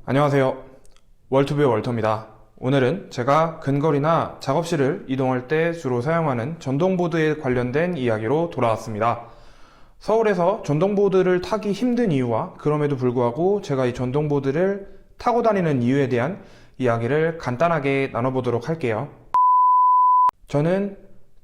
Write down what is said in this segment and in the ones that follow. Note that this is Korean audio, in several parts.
안녕하세요. 월투비의 월터입니다. 오늘은 제가 근거리나 작업실을 이동할 때 주로 사용하는 전동보드에 관련된 이야기로 돌아왔습니다. 서울에서 전동보드를 타기 힘든 이유와 그럼에도 불구하고 제가 이 전동보드를 타고 다니는 이유에 대한 이야기를 간단하게 나눠보도록 할게요. 저는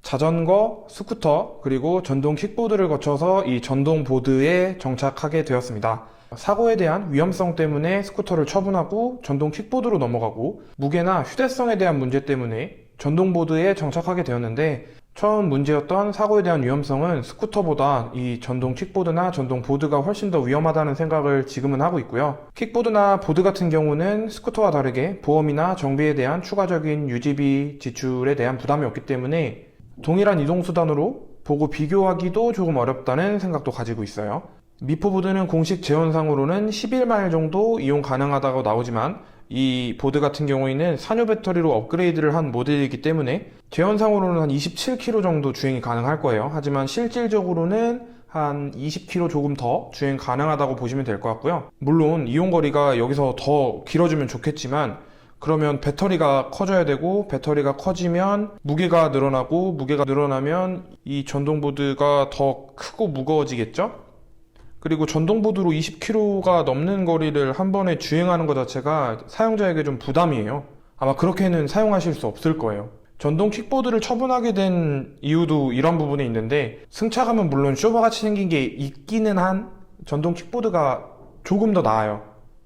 자전거, 스쿠터, 그리고 전동 킥보드를 거쳐서 이 전동보드에 정착하게 되었습니다. 사고에 대한 위험성 때문에 스쿠터를 처분하고 전동 킥보드로 넘어가고 무게나 휴대성에 대한 문제 때문에 전동보드에 정착하게 되었는데 처음 문제였던 사고에 대한 위험성은 스쿠터보다 이 전동 킥보드나 전동 보드가 훨씬 더 위험하다는 생각을 지금은 하고 있고요. 킥보드나 보드 같은 경우는 스쿠터와 다르게 보험이나 정비에 대한 추가적인 유지비 지출에 대한 부담이 없기 때문에 동일한 이동수단으로 보고 비교하기도 조금 어렵다는 생각도 가지고 있어요. 미포보드는 공식 재원상으로는 11마일 정도 이용 가능하다고 나오지만 이 보드 같은 경우에는 산유 배터리로 업그레이드를 한 모델이기 때문에 재원상으로는 한 27km 정도 주행이 가능할 거예요. 하지만 실질적으로는 한 20km 조금 더 주행 가능하다고 보시면 될 것 같고요. 물론 이용거리가 여기서 더 길어지면 좋겠지만 그러면 배터리가 커져야 되고 배터리가 커지면 무게가 늘어나고 무게가 늘어나면 이 전동보드가 더 크고 무거워지겠죠? 그리고 전동보드로 20km가 넘는 거리를 한 번에 주행하는 것 자체가 사용자에게 좀 부담이에요. 아마 그렇게는 사용하실 수 없을 거예요. 전동 킥보드를 처분하게 된 이유도 이런 부분에 있는데 승차감은 물론 쇼바같이 생긴 게 있기는 한 전동 킥보드가 조금 더 나아요.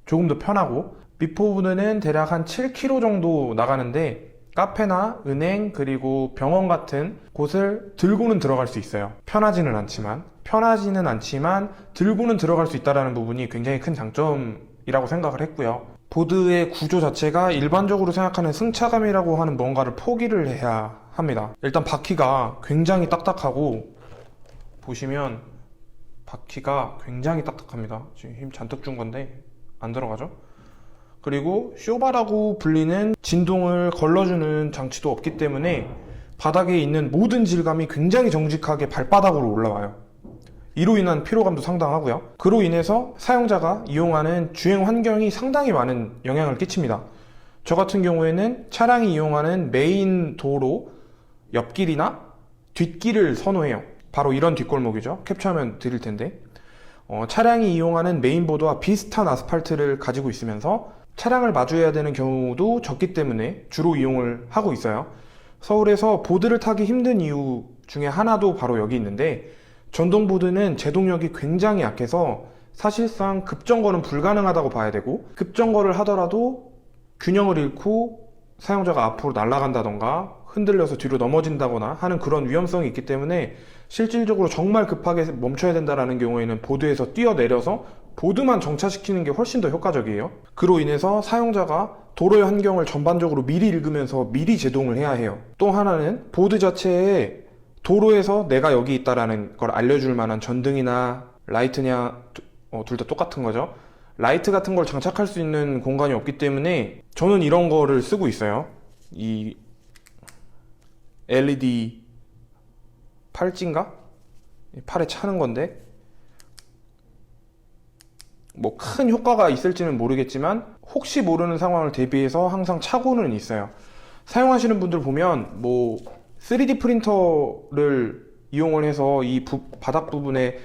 조금 더 편하고 미포보드는 대략 한 7km 정도 나가는데 카페나 은행 그리고 병원 같은 곳을 들고는 들어갈 수 있어요. 편하지는 않지만 들고는 들어갈 수 있다는 부분이 굉장히 큰 장점이라고 생각을 했고요. 보드의 구조 자체가 일반적으로 생각하는 승차감이라고 하는 뭔가를 포기를 해야 합니다. 일단 바퀴가 굉장히 딱딱하고 보시면 바퀴가 굉장히 딱딱합니다. 지금 힘 잔뜩 준 건데 안 들어가죠? 그리고 쇼바라고 불리는 진동을 걸러주는 장치도 없기 때문에 바닥에 있는 모든 질감이 굉장히 정직하게 발바닥으로 올라와요. 이로 인한 피로감도 상당하고요. 그로 인해서 사용자가 이용하는 주행 환경이 상당히 많은 영향을 끼칩니다. 저 같은 경우에는 차량이 이용하는 메인 도로 옆길이나 뒷길을 선호해요. 바로 이런 뒷골목이죠. 캡처하면 드릴 텐데 차량이 이용하는 메인보드와 비슷한 아스팔트를 가지고 있으면서 차량을 마주해야 되는 경우도 적기 때문에 주로 이용을 하고 있어요. 서울에서 보드를 타기 힘든 이유 중에 하나도 바로 여기 있는데 전동보드는 제동력이 굉장히 약해서 사실상 급정거는 불가능하다고 봐야 되고 급정거를 하더라도 균형을 잃고 사용자가 앞으로 날아간다던가 흔들려서 뒤로 넘어진다거나 하는 그런 위험성이 있기 때문에 실질적으로 정말 급하게 멈춰야 된다는 경우에는 보드에서 뛰어내려서 보드만 정차시키는 게 훨씬 더 효과적이에요. 그로 인해서 사용자가 도로의 환경을 전반적으로 미리 읽으면서 미리 제동을 해야 해요. 또 하나는 보드 자체에 도로에서 내가 여기 있다라는 걸 알려줄 만한 전등이나 라이트냐 둘 다 똑같은 거죠. 라이트 같은 걸 장착할 수 있는 공간이 없기 때문에 저는 이런 거를 쓰고 있어요. 이 LED 팔찌인가? 팔에 차는 건데 뭐 큰 효과가 있을지는 모르겠지만 혹시 모르는 상황을 대비해서 항상 차고는 있어요. 사용하시는 분들 보면 뭐 3D 프린터를 이용을 해서 이 바닥 부분에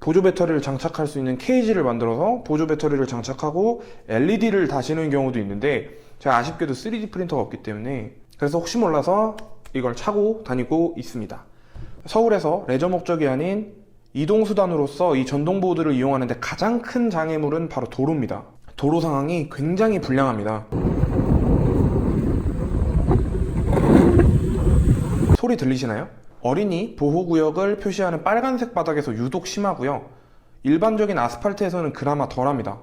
보조 배터리를 장착할 수 있는 케이지를 만들어서 보조 배터리를 장착하고 LED를 다시는 경우도 있는데 제가 아쉽게도 3D 프린터가 없기 때문에 그래서 혹시 몰라서 이걸 차고 다니고 있습니다. 서울에서 레저 목적이 아닌 이동수단으로서 이 전동보드를 이용하는데 가장 큰 장애물은 바로 도로입니다. 도로 상황이 굉장히 불량합니다. 소리 들리시나요? 어린이 보호구역을 표시하는 빨간색 바닥에서 유독 심하고요. 일반적인 아스팔트에서는 그나마 덜합니다.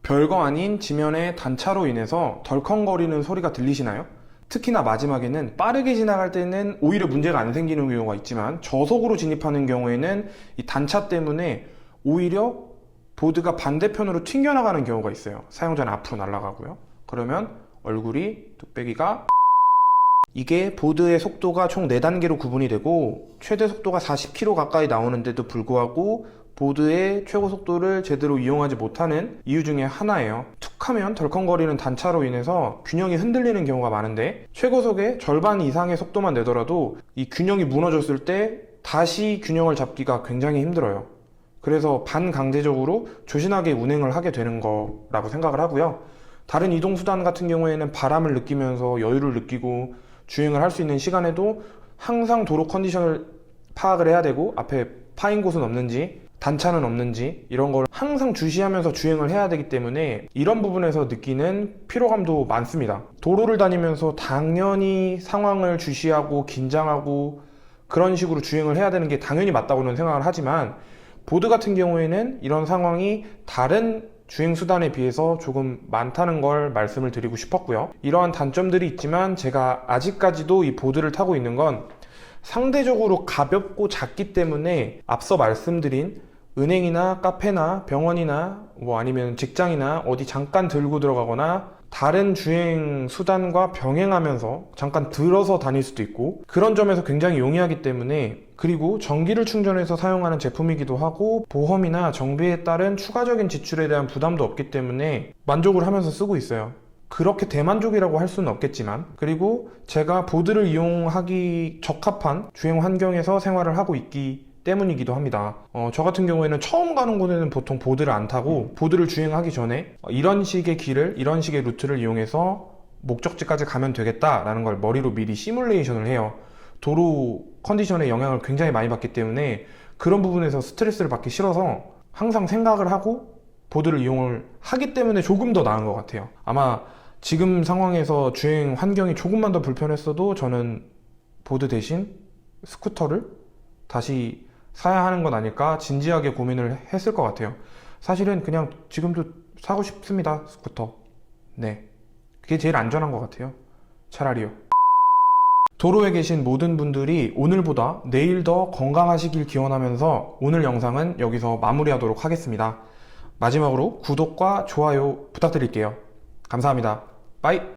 별거 아닌 지면의 단차로 인해서 덜컹거리는 소리가 들리시나요? 특히나 마지막에는 빠르게 지나갈 때는 오히려 문제가 안 생기는 경우가 있지만 저속으로 진입하는 경우에는 이 단차 때문에 오히려 보드가 반대편으로 튕겨나가는 경우가 있어요. 사용자는 앞으로 날아가고요. 그러면 얼굴이 뚝배기가 이게 보드의 속도가 총 4단계로 구분이 되고 최대 속도가 40km 가까이 나오는데도 불구하고 보드의 최고 속도를 제대로 이용하지 못하는 이유 중에 하나예요. 툭하면 덜컹거리는 단차로 인해서 균형이 흔들리는 경우가 많은데 최고속의 절반 이상의 속도만 내더라도 이 균형이 무너졌을 때 다시 균형을 잡기가 굉장히 힘들어요. 그래서 반강제적으로 조신하게 운행을 하게 되는 거라고 생각을 하고요. 다른 이동수단 같은 경우에는 바람을 느끼면서 여유를 느끼고 주행을 할 수 있는 시간에도 항상 도로 컨디션을 파악을 해야 되고 앞에 파인 곳은 없는지 단차는 없는지 이런 걸 항상 주시하면서 주행을 해야 되기 때문에 이런 부분에서 느끼는 피로감도 많습니다. 도로를 다니면서 당연히 상황을 주시하고 긴장하고 그런 식으로 주행을 해야 되는 게 당연히 맞다고는 생각을 하지만 보드 같은 경우에는 이런 상황이 다른 주행 수단에 비해서 조금 많다는 걸 말씀을 드리고 싶었고요. 이러한 단점들이 있지만 제가 아직까지도 이 보드를 타고 있는 건 상대적으로 가볍고 작기 때문에 앞서 말씀드린 은행이나 카페나 병원이나 뭐 아니면 직장이나 어디 잠깐 들고 들어가거나 다른 주행 수단과 병행하면서 잠깐 들어서 다닐 수도 있고 그런 점에서 굉장히 용이하기 때문에 그리고 전기를 충전해서 사용하는 제품이기도 하고 보험이나 정비에 따른 추가적인 지출에 대한 부담도 없기 때문에 만족을 하면서 쓰고 있어요. 그렇게 대만족이라고 할 수는 없겠지만 그리고 제가 보드를 이용하기 적합한 주행 환경에서 생활을 하고 있기 때문이기도 합니다. 저 같은 경우에는 처음 가는 곳에는 보통 보드를 안 타고 보드를 주행하기 전에 이런 식의 길을 이런 식의 루트를 이용해서 목적지까지 가면 되겠다라는 걸 머리로 미리 시뮬레이션을 해요. 도로 컨디션에 영향을 굉장히 많이 받기 때문에 그런 부분에서 스트레스를 받기 싫어서 항상 생각을 하고 보드를 이용을 하기 때문에 조금 더 나은 것 같아요. 아마 지금 상황에서 주행 환경이 조금만 더 불편했어도 저는 보드 대신 스쿠터를 다시 사야 하는 건 아닐까 진지하게 고민을 했을 것 같아요. 사실은 그냥 지금도 사고 싶습니다. 스쿠터. 네, 그게 제일 안전한 것 같아요. 차라리요. 도로에 계신 모든 분들이 오늘보다 내일 더 건강하시길 기원하면서 오늘 영상은 여기서 마무리하도록 하겠습니다. 마지막으로 구독과 좋아요 부탁드릴게요. 감사합니다. 빠이.